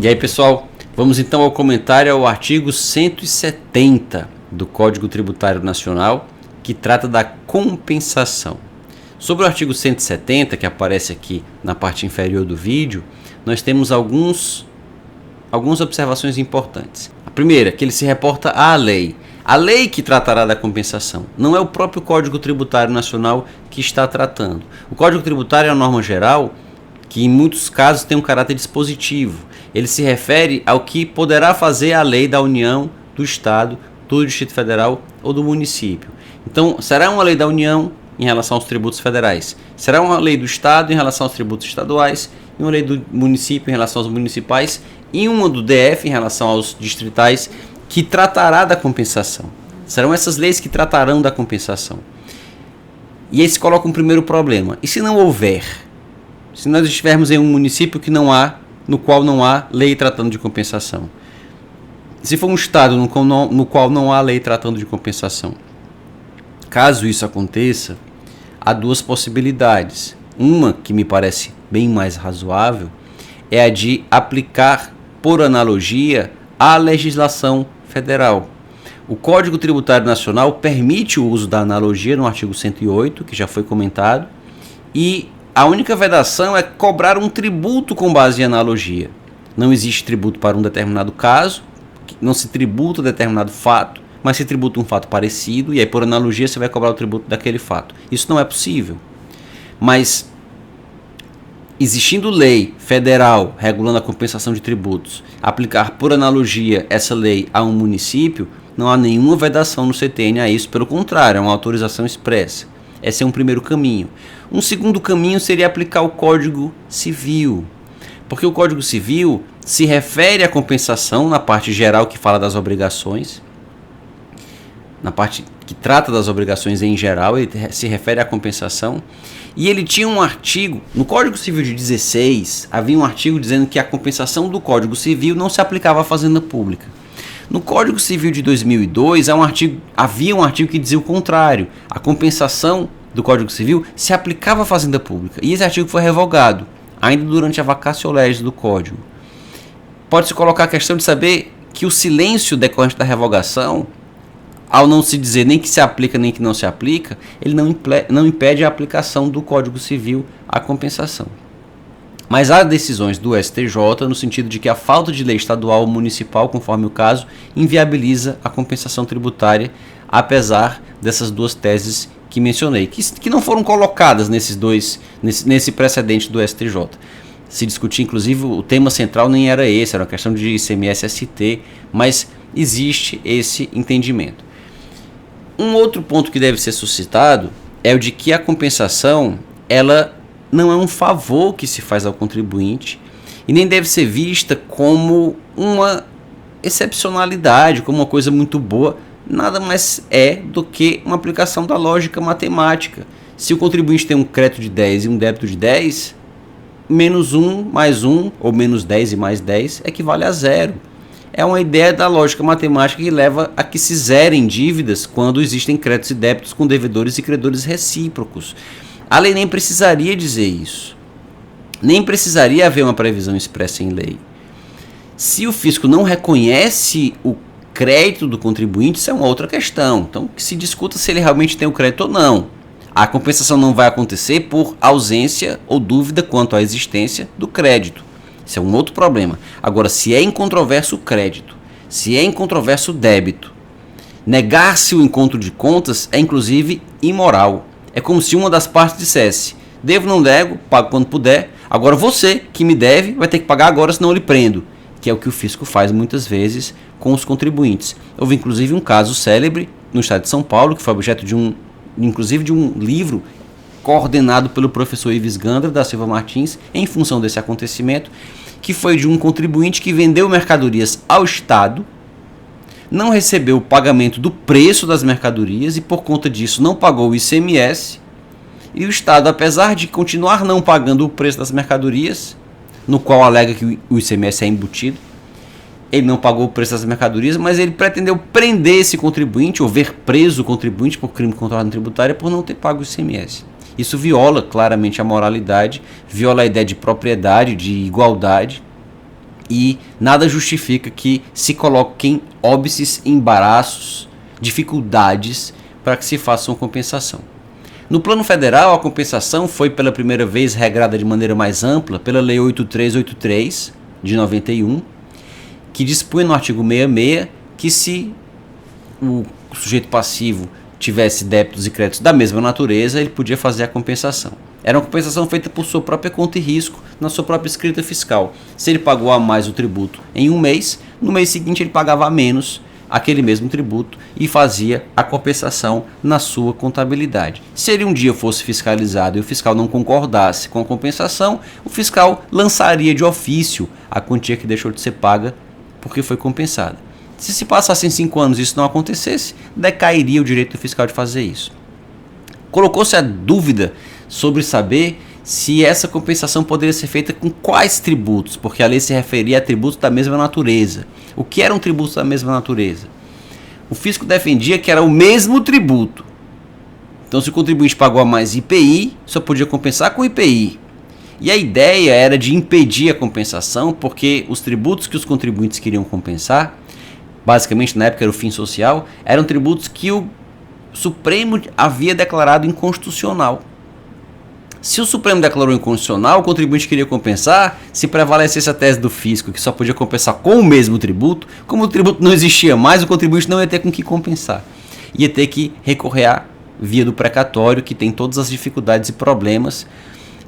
E aí, pessoal, vamos então ao comentário ao artigo 170 do Código Tributário Nacional, que trata da compensação. Sobre o artigo 170, que aparece aqui na parte inferior do vídeo, nós temos algumas observações importantes. A primeira, que ele se reporta à lei. A lei que tratará da compensação, não é o próprio Código Tributário Nacional que está tratando. O Código Tributário é uma norma geral que em muitos casos tem um caráter dispositivo. Ele se refere ao que poderá fazer a lei da União, do Estado, do Distrito Federal ou do município. Então, será uma lei da União em relação aos tributos federais, será uma lei do Estado em relação aos tributos estaduais, e uma lei do município em relação aos municipais, e uma do DF em relação aos distritais, que tratará da compensação. Serão essas leis que tratarão da compensação. E aí se coloca um primeiro problema. E se não houver? Se nós estivermos em um município no qual não há lei tratando de compensação. Se for um estado no qual não há lei tratando de compensação. Caso isso aconteça, há duas possibilidades. Uma, que me parece bem mais razoável, é a de aplicar, por analogia, a legislação federal. O Código Tributário Nacional permite o uso da analogia no artigo 108, que já foi comentado, e a única vedação é cobrar um tributo com base em analogia. Não existe tributo para um determinado caso, não se tributa determinado fato, mas se tributa um fato parecido, e aí por analogia você vai cobrar o tributo daquele fato. Isso não é possível. Mas, existindo lei federal regulando a compensação de tributos, aplicar por analogia essa lei a um município, não há nenhuma vedação no CTN a isso, pelo contrário, é uma autorização expressa. Esse é um primeiro caminho. Um segundo caminho seria aplicar o Código Civil, porque o Código Civil se refere à compensação na parte geral que fala das obrigações, na parte que trata das obrigações em geral, ele se refere à compensação, e ele tinha um artigo, no Código Civil de 16, havia um artigo dizendo que a compensação do Código Civil não se aplicava à fazenda pública. No Código Civil de 2002, havia um artigo que dizia o contrário, a compensação do Código Civil se aplicava à fazenda pública, e esse artigo foi revogado, ainda durante a vacatio legis do Código. Pode-se colocar a questão de saber que o silêncio decorrente da revogação, ao não se dizer nem que se aplica nem que não se aplica, ele não impede a aplicação do Código Civil à compensação. Mas há decisões do STJ no sentido de que a falta de lei estadual ou municipal, conforme o caso, inviabiliza a compensação tributária, apesar dessas duas teses que mencionei, que não foram colocadas nesse precedente do STJ. Se discutir, inclusive, o tema central nem era esse, era uma questão de ICMS-ST, mas existe esse entendimento. Um outro ponto que deve ser suscitado é o de que a compensação, ela não é um favor que se faz ao contribuinte e nem deve ser vista como uma excepcionalidade, como uma coisa muito boa, nada mais é do que uma aplicação da lógica matemática. Se o contribuinte tem um crédito de 10 e um débito de 10, menos 1 mais 1, ou menos 10 e mais 10, equivale a 0. É uma ideia da lógica matemática que leva a que se zerem dívidas quando existem créditos e débitos com devedores e credores recíprocos. A lei nem precisaria dizer isso. Nem precisaria haver uma previsão expressa em lei. Se o fisco não reconhece o crédito do contribuinte, isso é uma outra questão. Então, que se discuta se ele realmente tem o crédito ou não. A compensação não vai acontecer por ausência ou dúvida quanto à existência do crédito. Isso é um outro problema. Agora, se é incontroverso o crédito, se é incontroverso o débito, negar-se o encontro de contas é inclusive imoral. É como se uma das partes dissesse: devo, não nego, pago quando puder, agora você que me deve vai ter que pagar agora, senão eu lhe prendo. Que é o que o fisco faz muitas vezes com os contribuintes. Houve inclusive um caso célebre no estado de São Paulo, que foi objeto de um livro coordenado pelo professor Ives Gandra da Silva Martins, em função desse acontecimento, que foi de um contribuinte que vendeu mercadorias ao Estado, não recebeu o pagamento do preço das mercadorias e, por conta disso, não pagou o ICMS, e o Estado, apesar de continuar não pagando o preço das mercadorias, no qual alega que o ICMS é embutido, ele não pagou o preço das mercadorias, mas ele pretendeu prender esse contribuinte, ou ver preso o contribuinte por crime contra a ordem tributária por não ter pago o ICMS. Isso viola claramente a moralidade, viola a ideia de propriedade, de igualdade, e nada justifica que se coloquem óbices, embaraços, dificuldades para que se faça uma compensação. No plano federal, a compensação foi pela primeira vez regrada de maneira mais ampla pela Lei 8383 de 91, que dispunha no artigo 66 que se o sujeito passivo tivesse débitos e créditos da mesma natureza, ele podia fazer a compensação. Era uma compensação feita por sua própria conta e risco, na sua própria escrita fiscal. Se ele pagou a mais o tributo em um mês, no mês seguinte ele pagava a menos aquele mesmo tributo e fazia a compensação na sua contabilidade. Se ele um dia fosse fiscalizado e o fiscal não concordasse com a compensação, o fiscal lançaria de ofício a quantia que deixou de ser paga porque foi compensada. Se passassem 5 anos e isso não acontecesse, decairia o direito do fiscal de fazer isso. Colocou-se a dúvida sobre saber se essa compensação poderia ser feita com quais tributos, porque a lei se referia a tributos da mesma natureza. O que eram tributos da mesma natureza? O fisco defendia que era o mesmo tributo. Então, se o contribuinte pagou a mais IPI, só podia compensar com IPI. E a ideia era de impedir a compensação, porque os tributos que os contribuintes queriam compensar, basicamente na época era o fim social, eram tributos que o Supremo havia declarado inconstitucional. Se o Supremo declarou inconstitucional, o contribuinte queria compensar, se prevalecesse a tese do fisco, que só podia compensar com o mesmo tributo, como o tributo não existia mais, o contribuinte não ia ter com que compensar. Ia ter que recorrer à via do precatório, que tem todas as dificuldades e problemas,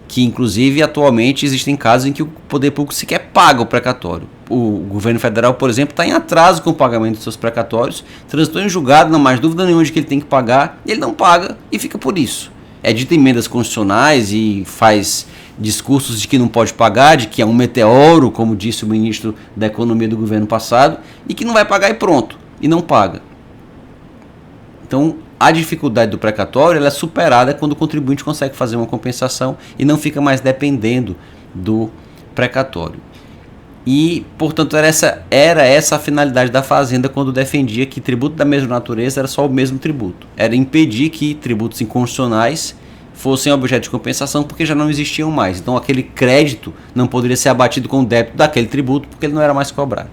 que inclusive atualmente existem casos em que o poder público sequer paga o precatório. O governo federal, por exemplo, está em atraso com o pagamento dos seus precatórios, transitou em julgado, não há mais dúvida nenhuma de que ele tem que pagar, e ele não paga e fica por isso. É dito emendas constitucionais e faz discursos de que não pode pagar, de que é um meteoro, como disse o ministro da Economia do governo passado, e que não vai pagar e pronto, e não paga. Então, a dificuldade do precatório ela é superada quando o contribuinte consegue fazer uma compensação e não fica mais dependendo do precatório. E, portanto, era essa a finalidade da Fazenda quando defendia que tributo da mesma natureza era só o mesmo tributo. Era impedir que tributos inconstitucionais fossem objeto de compensação porque já não existiam mais. Então, aquele crédito não poderia ser abatido com o débito daquele tributo porque ele não era mais cobrado.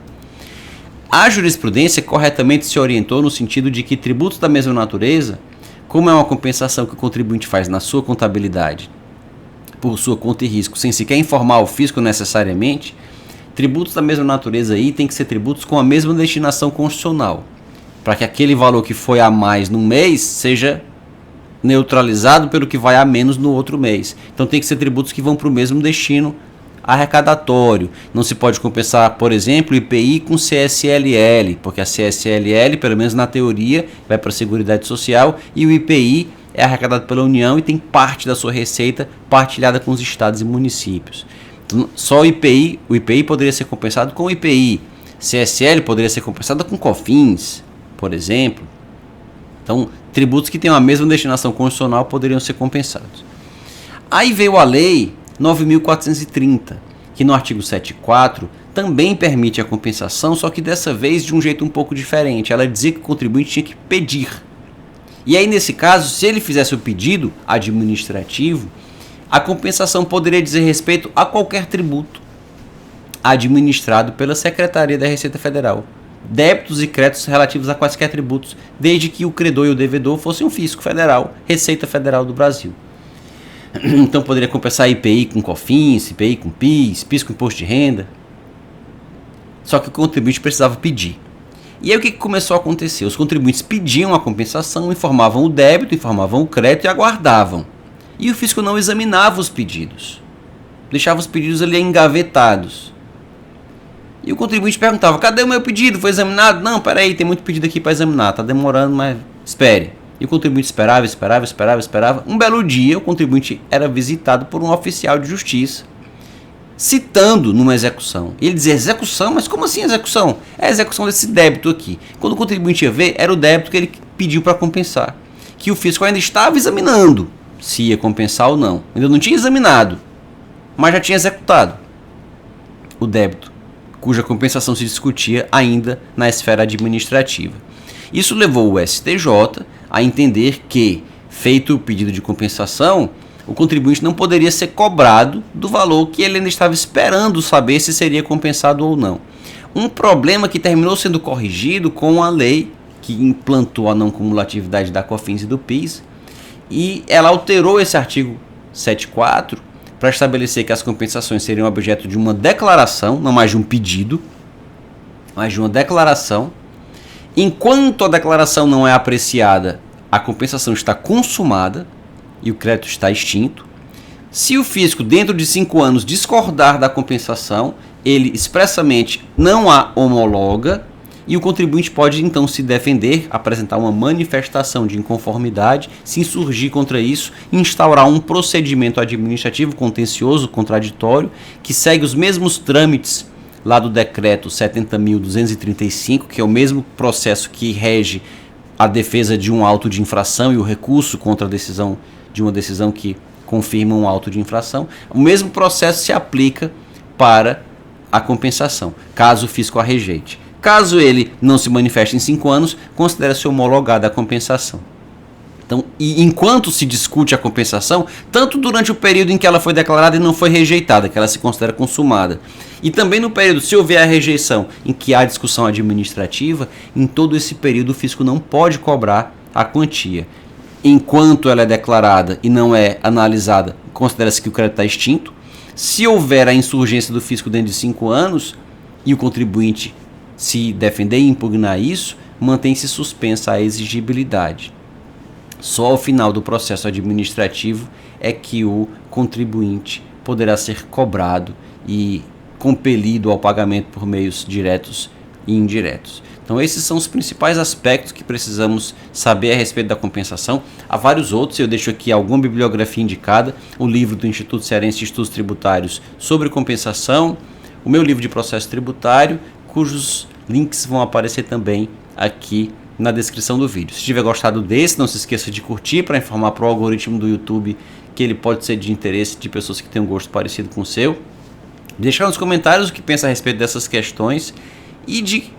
A jurisprudência corretamente se orientou no sentido de que tributos da mesma natureza, como é uma compensação que o contribuinte faz na sua contabilidade, por sua conta e risco, sem sequer informar o fisco necessariamente, tributos da mesma natureza aí tem que ser tributos com a mesma destinação constitucional, para que aquele valor que foi a mais num mês seja neutralizado pelo que vai a menos no outro mês. Então tem que ser tributos que vão para o mesmo destino arrecadatório. Não se pode compensar, por exemplo, IPI com CSLL, porque a CSLL, pelo menos na teoria, vai para a Seguridade Social e o IPI é arrecadado pela União e tem parte da sua receita partilhada com os estados e municípios. Então, só o IPI poderia ser compensado com o IPI, CSL poderia ser compensado com COFINS, por exemplo. Então, tributos que têm a mesma destinação constitucional poderiam ser compensados. Aí veio a Lei 9.430, que no artigo 7.4 também permite a compensação, só que dessa vez de um jeito um pouco diferente. Ela dizia que o contribuinte tinha que pedir. E aí, nesse caso, se ele fizesse o pedido administrativo, a compensação poderia dizer respeito a qualquer tributo administrado pela Secretaria da Receita Federal. Débitos e créditos relativos a quaisquer tributos, desde que o credor e o devedor fossem um fisco federal, Receita Federal do Brasil. Então poderia compensar IPI com COFINS, IPI com PIS, PIS com imposto de renda. Só que o contribuinte precisava pedir. E aí o que começou a acontecer? Os contribuintes pediam a compensação, informavam o débito, informavam o crédito e aguardavam. E o fisco não examinava os pedidos. Deixava os pedidos ali engavetados. E o contribuinte perguntava, cadê o meu pedido? Foi examinado? Não, peraí, tem muito pedido aqui para examinar, está demorando, mas espere. E o contribuinte esperava. Um belo dia, o contribuinte era visitado por um oficial de justiça, citando numa execução. E ele dizia, execução? Mas como assim execução? É a execução desse débito aqui. Quando o contribuinte ia ver, era o débito que ele pediu para compensar, que o fisco ainda estava examinando se ia compensar ou não. Ainda não tinha examinado, mas já tinha executado o débito, cuja compensação se discutia ainda na esfera administrativa. Isso levou o STJ a entender que, feito o pedido de compensação, o contribuinte não poderia ser cobrado do valor que ele ainda estava esperando saber se seria compensado ou não. Um problema que terminou sendo corrigido com a lei que implantou a não cumulatividade da COFINS e do PIS, e ela alterou esse artigo 7.4 para estabelecer que as compensações seriam objeto de uma declaração, não mais de um pedido, mas de uma declaração. Enquanto a declaração não é apreciada, a compensação está consumada e o crédito está extinto. Se o fisco, dentro de 5 anos, discordar da compensação, ele expressamente não a homologa e o contribuinte pode então se defender, apresentar uma manifestação de inconformidade, se insurgir contra isso, instaurar um procedimento administrativo contencioso contraditório que segue os mesmos trâmites lá do decreto 70.235, que é o mesmo processo que rege a defesa de um auto de infração e o recurso contra a decisão de uma decisão que confirma um auto de infração. O mesmo processo se aplica para a compensação, caso o fisco a rejeite. Caso ele não se manifeste em 5 anos, considera-se homologada a compensação. Então, e enquanto se discute a compensação, tanto durante o período em que ela foi declarada e não foi rejeitada, que ela se considera consumada, e também no período, se houver a rejeição, em que há discussão administrativa, em todo esse período o fisco não pode cobrar a quantia. Enquanto ela é declarada e não é analisada, considera-se que o crédito está extinto. Se houver a insurgência do fisco dentro de 5 anos e o contribuinte se defender e impugnar isso, mantém-se suspensa a exigibilidade. Só ao final do processo administrativo é que o contribuinte poderá ser cobrado e compelido ao pagamento por meios diretos e indiretos. Então esses são os principais aspectos que precisamos saber a respeito da compensação. Há vários outros, eu deixo aqui alguma bibliografia indicada, o livro do Instituto Cearense de Estudos Tributários sobre compensação, o meu livro de processo tributário, cujos links vão aparecer também aqui na descrição do vídeo. Se tiver gostado desse, não se esqueça de curtir para informar para o algoritmo do YouTube que ele pode ser de interesse de pessoas que têm um gosto parecido com o seu. Deixar nos comentários o que pensa a respeito dessas questões e de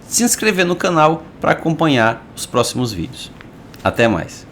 se inscrever no canal para acompanhar os próximos vídeos. Até mais!